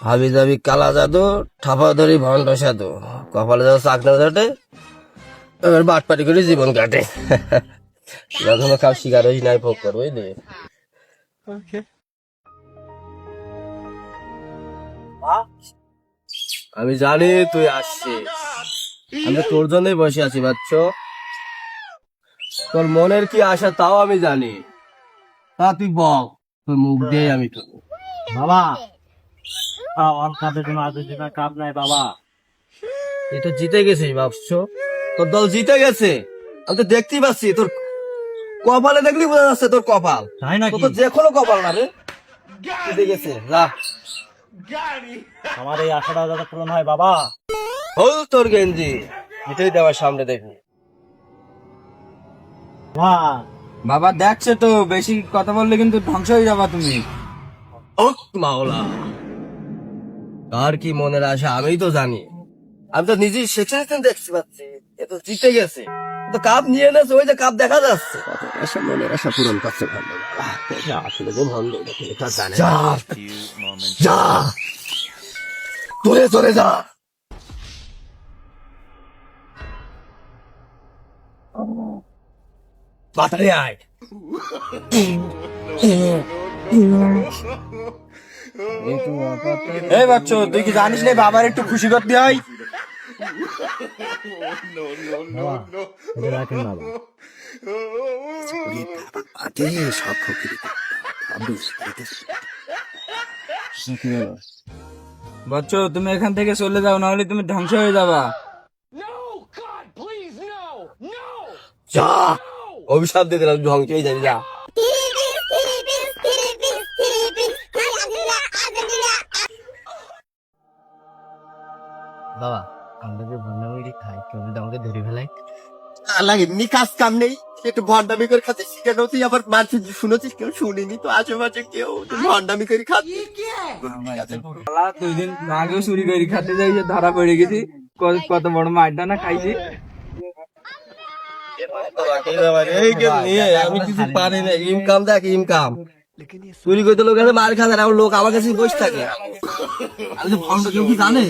হাবি জাবি কালা জাদু, ঠাপা ধরি ভণ্ড সাধু, কপালে যাও চাকদা জাটে, এবার বাটপাটি করে জীবন কাটে। যখন খাও শিকার হই নাই ভোগ কর, বুঝলি? আমি জানি তুই আসছিস, আমি তো তোর জন্যই বসে আছি বাচ্চ। তোর মনের কি আশা তাও আমি জানি। তা তুই বল, তোর মুখ দিয়ে আমি তো বাবা আমার কাপে কোনো আর্জেন্টিনার কাপ নাই বাবা। তুই তো জিতে গেছিস ভাবছ, তোর দল জিতে গেছে। আমি তো দেখতেই পাচ্ছি, তোর কপালে দেখলি বোঝা যাচ্ছে তোর কপাল। তাই নাকি? তোর তো যে কোনো কপাল না রে, জিতে গেছে। যা, আমার এই আশাটা যাতে পূরণ হয় বাবা। হল তোর গেঞ্জি, এটাই দেওয়ার সামনে দেখবি। মা বাবা দেখছে তো, বেশি কথা বললে কিন্তু ধ্বংস হয়ে যাবা তুমি। ও মাওলা, কার কি মনের আশা আমি তো জানি। আমি তো নিজেই সেখানে দেখতে পাচ্ছি, এ তো জিতে গেছে। এ তো কাপ নিয়ে এনেছে, ওই যে কাপ দেখা যাচ্ছে। আশা মনের আশা পূরণ করছে ভালো। আসলে যে ভণ্ড, এটা জানে না। যা, দূরে চলে যা। বাতারে আয়। এই বাচ্চা, তুই কি জানিস না বাবার একটু খুশি করতে হয়? বাবা এটা রাখেন বাবা। বাচ্চা, তুমি এখান থেকে চলে যাও, নাহলে তুমি ধ্বংস হয়ে যাবা। যা, অভিশাপ দিয়ে দিলাম, ধ্বংস হয়ে যাবি। যা, বাবা আমরা যে ভন্ডামিরি খাই, কেউ যদি আমাকে ধরে ফেলায়? লাগে এমনি কাজ কাম নেই, একটু ভন্ডামি করে খাতে শিখানো, তুই আবার মানুষ শুনেছিস, কেউ শুনিনি তো আশেপাশে কেউ ভন্ডামি করে খাচ্ছে। 2 দিন আগেও চুরি করে খাতে যাই, ধরা পড়ে গেছি। কত বড় মারটা না খাইছি। আমি কিছু পারি না। ইনকাম দেখ, ইনকাম চুরি করতে লোক আছে, মার খাবে, আর লোক আমার কাছে বসে থাকে। আমি তো ভণ্ড, কেউ কি জানে?